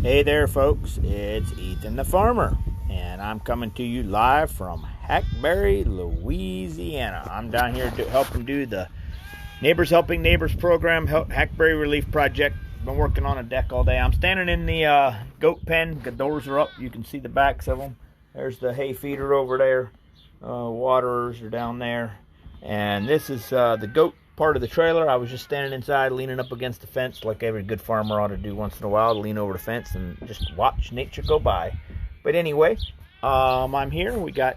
Hey there, folks. It's Ethan the Farmer, and I'm coming to you live from Hackberry, Louisiana. I'm down here helping do the Neighbors Helping Neighbors program, Hackberry Relief Project. Been working on a deck all day. I'm standing in the goat pen. The doors are up. You can see the backs of them. There's the hay feeder over there. Waterers are down there. And this is the goat part of the trailer. I was just standing inside, leaning up against the fence, like every good farmer ought to do once in a while, to lean over the fence and just watch nature go by. But anyway, I'm here. We got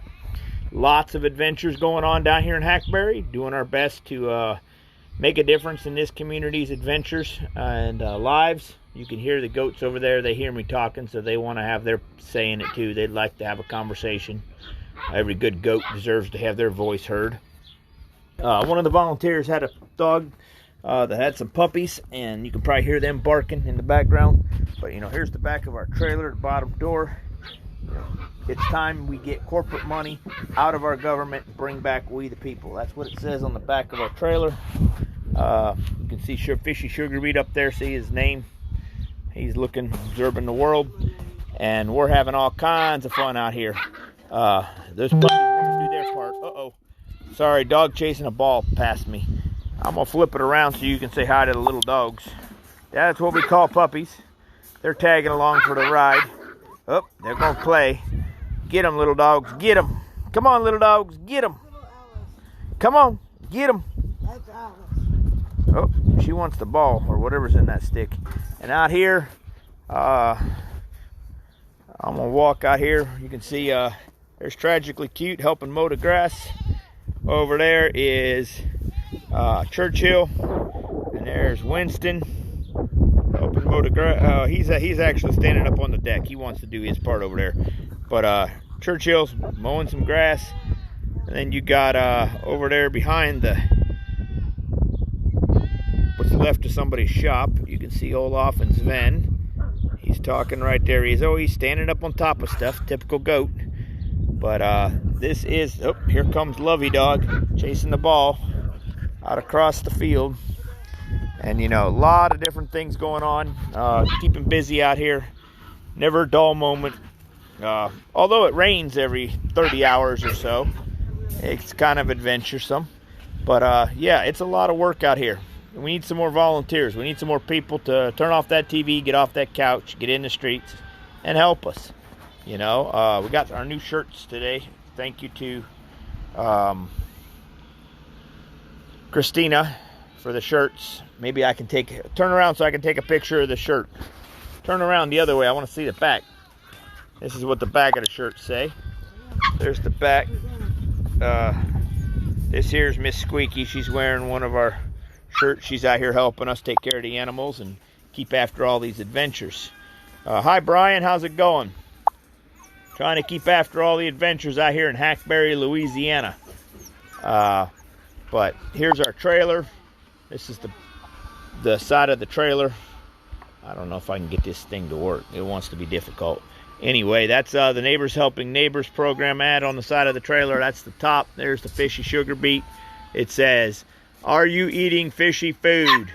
lots of adventures going on down here in Hackberry, doing our best to make a difference in this community's adventures and lives. You can hear the goats over there. They hear me talking, so they want to have their say in it too. They'd like to have a conversation. Every good goat deserves to have their voice heard. One of the volunteers had a dog that had some puppies, and you can probably hear them barking in the background. But here's the back of our trailer, the bottom door. It's time we get corporate money out of our government and bring back we the people. That's what it says on the back of our trailer. You can see Fishy Sugar Beet up there. See his name. He's looking, observing the world, and we're having all kinds of fun out here. Those puppies want to do their part. Sorry, dog chasing a ball past me. I'm going to flip it around so you can say hi to the little dogs. That's what we call puppies. They're tagging along for the ride. Oh, they're going to play. Get them, little dogs. Get them. Come on, little dogs. Get them. Come on. Get them. That's Alice. Oh, she wants the ball or whatever's in that stick. And out here, I'm going to walk out here. You can see there's Tragically Cute helping mow the grass. Over there is Churchill, and there's Winston helping mow the grass. He's actually standing up on the deck. He wants to do his part over there. But Churchill's mowing some grass, and then you got over there behind what's left of somebody's shop. You can see Olaf and Sven. He's talking right there. He's standing up on top of stuff. Typical goat. But this is, here comes Lovey Dog chasing the ball out across the field. And, a lot of different things going on. Keeping busy out here. Never a dull moment. Although it rains every 30 hours or so. It's kind of adventuresome. But, yeah, it's a lot of work out here. We need some more volunteers. We need some more people to turn off that TV, get off that couch, get in the streets, and help us. We got our new shirts today. Thank you to Christina for the shirts. Maybe I can turn around so I can take a picture of the shirt. Turn around the other way. I want to see the back. This is what the back of the shirts say. There's the back. This here's Miss Squeaky. She's wearing one of our shirts. She's out here helping us take care of the animals and keep after all these adventures. Hi, Brian. How's it going? Trying to keep after all the adventures out here in Hackberry, Louisiana. But here's our trailer. This is the side of the trailer. I don't know if I can get this thing to work. It wants to be difficult. Anyway, that's the Neighbors Helping Neighbors program ad on the side of the trailer. That's the top. There's the Fishy Sugar Beet. It says, "Are you eating fishy food?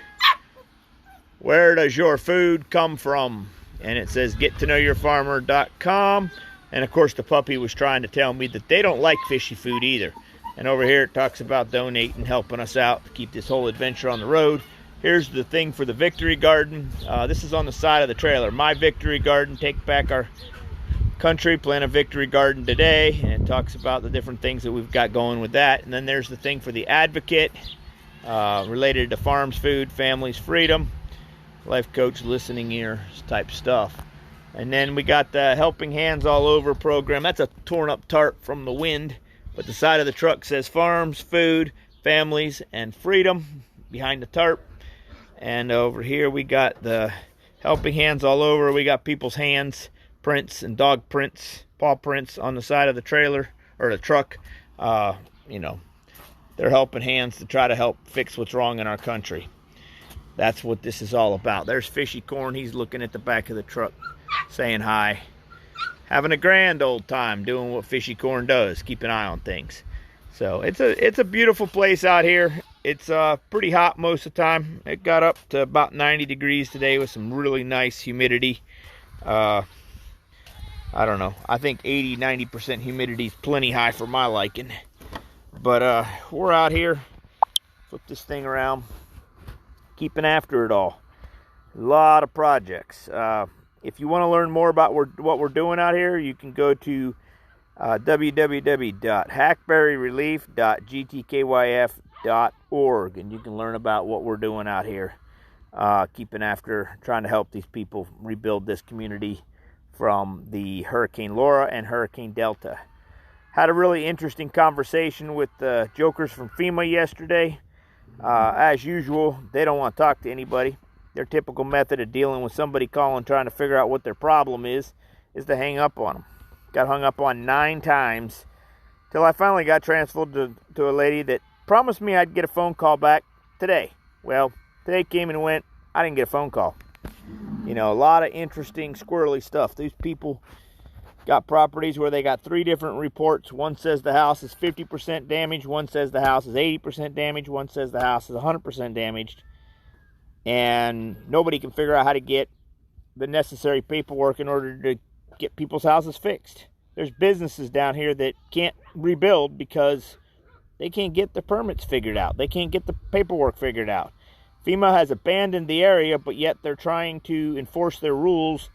Where does your food come from?" And it says getknowyourfarmer.com. And of course the puppy was trying to tell me that they don't like fishy food either. And over here it talks about donating, helping us out to keep this whole adventure on the road. Here's the thing for the Victory Garden. This is on the side of the trailer. My Victory Garden, take back our country, plant a Victory Garden today. And it talks about the different things that we've got going with that. And then there's the thing for the Advocate, related to farms, food, families, freedom, life coach, listening ear type stuff. And then we got the Helping Hands All Over program. That's a torn up tarp from the wind. But the side of the truck says farms, food, families, and freedom behind the tarp. And over here we got the Helping Hands All Over. We got people's hands prints and dog prints, paw prints on the side of the trailer or the truck. They're helping hands to try to help fix what's wrong in our country. That's what this is all about. There's Fishy Corn. He's looking at the back of the truck, saying hi. Having a grand old time doing what Fishy Corn does, keep an eye on things. So it's a beautiful place out here. It's pretty hot most of the time. It got up to about 90 degrees today with some really nice humidity. I don't know. I think 80-90% humidity is plenty high for my liking. But we're out here, flip this thing around, keeping after it all. A lot of projects. If you want to learn more about what we're doing out here, you can go to www.hackberryrelief.gtkyf.org, and you can learn about what we're doing out here, keeping after, trying to help these people rebuild this community from the Hurricane Laura and Hurricane Delta. Had a really interesting conversation with the jokers from FEMA yesterday. As usual, they don't want to talk to anybody. Their typical method of dealing with somebody calling trying to figure out what their problem is to hang up on them. Got hung up on 9 times till I finally got transferred to a lady that promised me I'd get a phone call back today. Well, today came and went. I didn't get a phone call. You know, a lot of interesting, squirrely stuff. These people got properties where they got 3 different reports. One says the house is 50% damaged. One says the house is 80% damaged. One says the house is 100% damaged. And nobody can figure out how to get the necessary paperwork in order to get people's houses fixed. There's businesses down here that can't rebuild because they can't get the permits figured out. They can't get the paperwork figured out. FEMA has abandoned the area, but yet they're trying to enforce their rules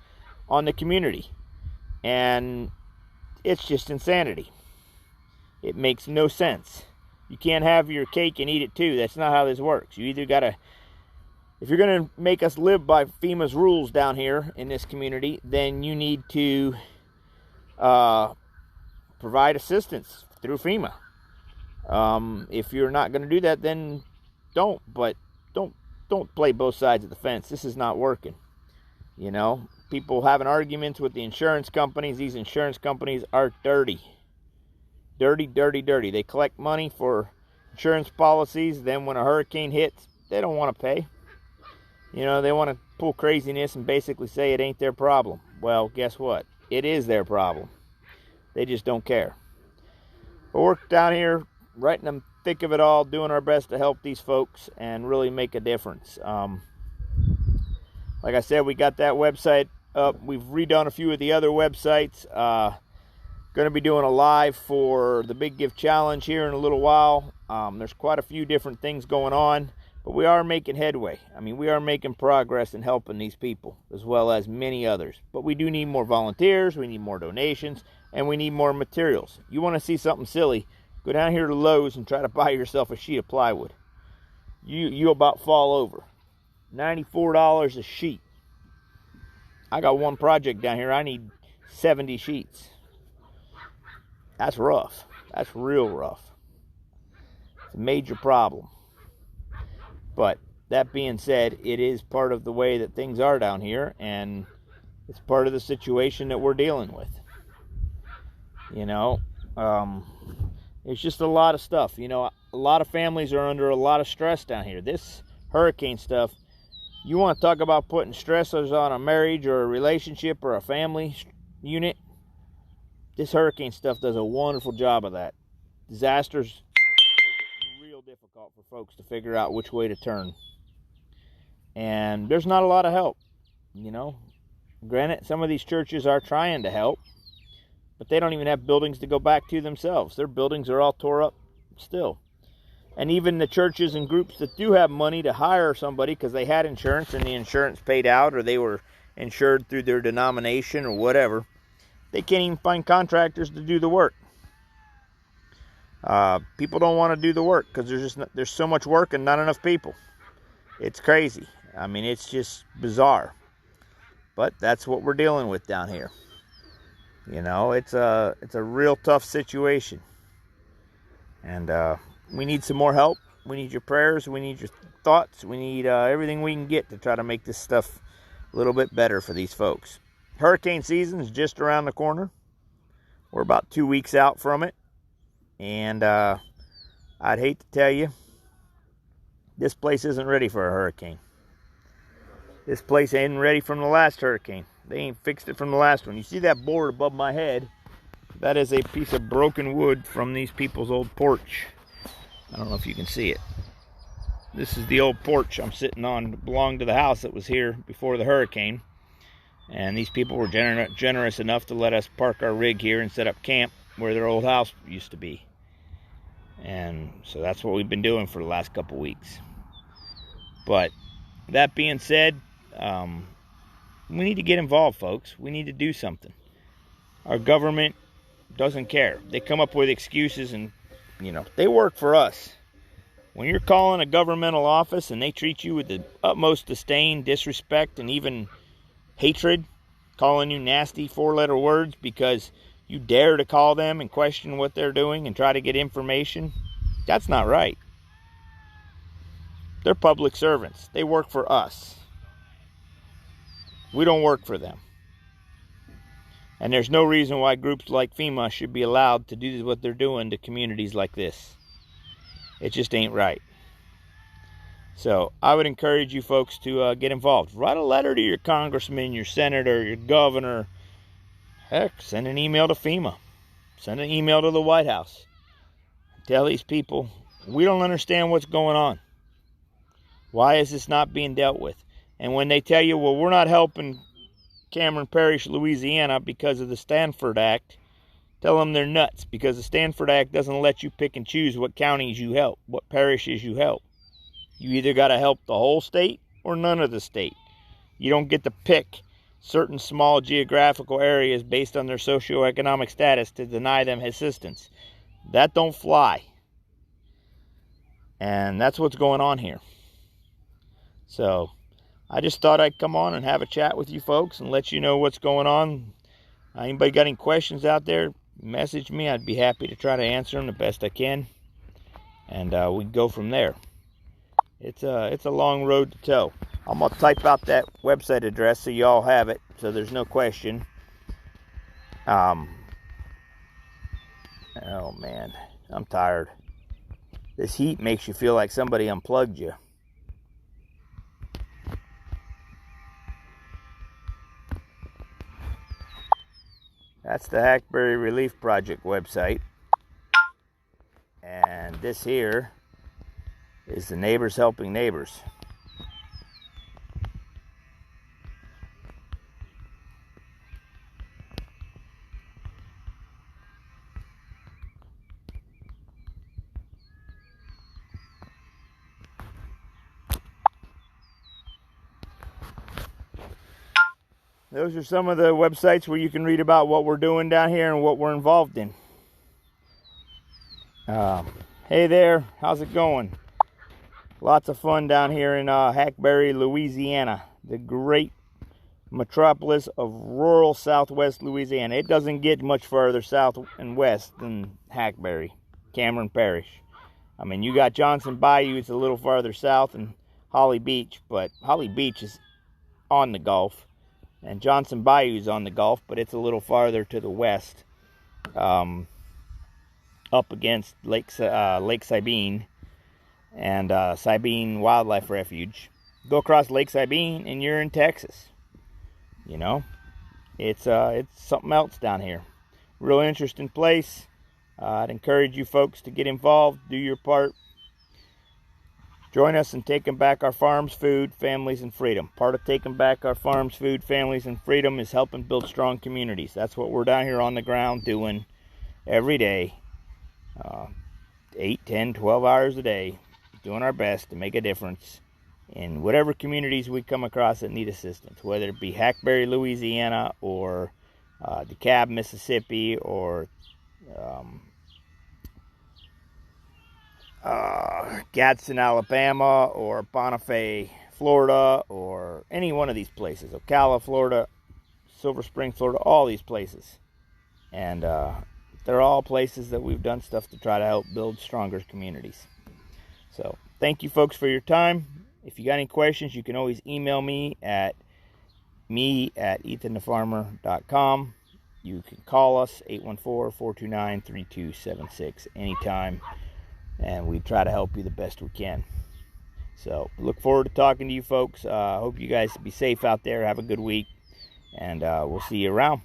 on the community. And it's just insanity. It makes no sense. You can't have your cake and eat it too. That's not how this works. You either gotta, if you're going to make us live by FEMA's rules down here in this community, then you need to provide assistance through FEMA. If you're not going to do that, then don't. But don't play both sides of the fence. This is not working. You know, people having arguments with the insurance companies. These insurance companies are dirty. Dirty, dirty, dirty. They collect money for insurance policies. Then when a hurricane hits, they don't want to pay. You know, they want to pull craziness and basically say it ain't their problem. Well, guess what? It is their problem. They just don't care. But we're down here right in the thick of it all, doing our best to help these folks and really make a difference. Like I said, we got that website up. We've redone a few of the other websites. Going to be doing a live for the Big Gift Challenge here in a little while. There's quite a few different things going on. But we are making headway. I mean, we are making progress in helping these people, as well as many others. But we do need more volunteers, we need more donations, and we need more materials. You want to see something silly, go down here to Lowe's and try to buy yourself a sheet of plywood. You'll about fall over. $94 a sheet. I got one project down here. I need 70 sheets. That's rough. That's real rough. It's a major problem. But that being said, it is part of the way that things are down here, and it's part of the situation that we're dealing with. You know, it's just a lot of stuff. You know, a lot of families are under a lot of stress down here. This hurricane stuff, you want to talk about putting stressors on a marriage or a relationship or a family unit, this hurricane stuff does a wonderful job of that. Disasters difficult for folks to figure out which way to turn, and there's not a lot of help. You know, granted, some of these churches are trying to help, but they don't even have buildings to go back to themselves. Their buildings are all tore up still. And even the churches and groups that do have money to hire somebody because they had insurance and the insurance paid out, or they were insured through their denomination or whatever, they can't even find contractors to do the work. People don't want to do the work because there's so much work and not enough people. It's crazy. I mean, it's just bizarre. But that's what we're dealing with down here. You know, it's a real tough situation. And we need some more help. We need your prayers. We need your thoughts. We need everything we can get to try to make this stuff a little bit better for these folks. Hurricane season is just around the corner. We're about 2 weeks out from it. And I'd hate to tell you, this place isn't ready for a hurricane. This place ain't ready from the last hurricane. They ain't fixed it from the last one. You see that board above my head? That is a piece of broken wood from these people's old porch. I don't know if you can see it. This is the old porch I'm sitting on. It belonged to the house that was here before the hurricane. And these people were generous enough to let us park our rig here and set up camp where their old house used to be. And so that's what we've been doing for the last couple weeks. But that being said, we need to get involved, folks. We need to do something. Our government doesn't care. They come up with excuses, and they work for us. When you're calling a governmental office and they treat you with the utmost disdain, disrespect, and even hatred, calling you nasty 4-letter words because you dare to call them and question what they're doing and try to get information, that's not right. They're public servants. They work for us. We don't work for them. And there's no reason why groups like FEMA should be allowed to do what they're doing to communities like this. It just ain't right. So I would encourage you folks to get involved. Write a letter to your congressman, your senator, your governor. Heck, send an email to FEMA. Send an email to the White House. Tell these people, we don't understand what's going on. Why is this not being dealt with? And when they tell you, well, we're not helping Cameron Parish, Louisiana because of the Stanford Act, tell them they're nuts, because the Stanford Act doesn't let you pick and choose what counties you help, what parishes you help. You either got to help the whole state or none of the state. You don't get to pick certain small geographical areas based on their socioeconomic status to deny them assistance. That don't fly. And that's what's going on here. So I just thought I'd come on and have a chat with you folks and let you know what's going on. Anybody got any questions out there, message me. I'd be happy to try to answer them the best I can. And we go from there. It's a long road to toe. I'm going to type out that website address so you all have it, so there's no question. Oh man, I'm tired. This heat makes you feel like somebody unplugged you. That's the Hackberry Relief Project website. And this here is the Neighbors Helping Neighbors. Those are some of the websites where you can read about what we're doing down here and what we're involved in. Hey there, how's it going? Lots of fun down here in Hackberry, Louisiana, the great metropolis of rural southwest Louisiana. It doesn't get much farther south and west than Hackberry, Cameron Parish. I mean, you got Johnson Bayou, it's a little farther south, and Holly Beach, but Holly Beach is on the Gulf. And Johnson Bayou is on the Gulf, but it's a little farther to the west, up against Lake Sabine and Sabine Wildlife Refuge. Go across Lake Sabine and you're in Texas. You know, it's something else down here. Real interesting place. I'd encourage you folks to get involved, do your part. Join us in taking back our farms, food, families, and freedom. Part of taking back our farms, food, families, and freedom is helping build strong communities. That's what we're down here on the ground doing every day. 8, 10, 12 hours a day. Doing our best to make a difference in whatever communities we come across that need assistance. Whether it be Hackberry, Louisiana, or DeKalb, Mississippi, or Gadsden, Alabama, or Bonifay, Florida, or any one of these places. Ocala, Florida, Silver Spring, Florida, all these places. And they're all places that we've done stuff to try to help build stronger communities. So thank you folks for your time. If you got any questions, you can always email me at ethanthefarmer.com. You can call us 814-429-3276 anytime. And we try to help you the best we can. So look forward to talking to you folks. Hope you guys be safe out there. Have a good week. And we'll see you around.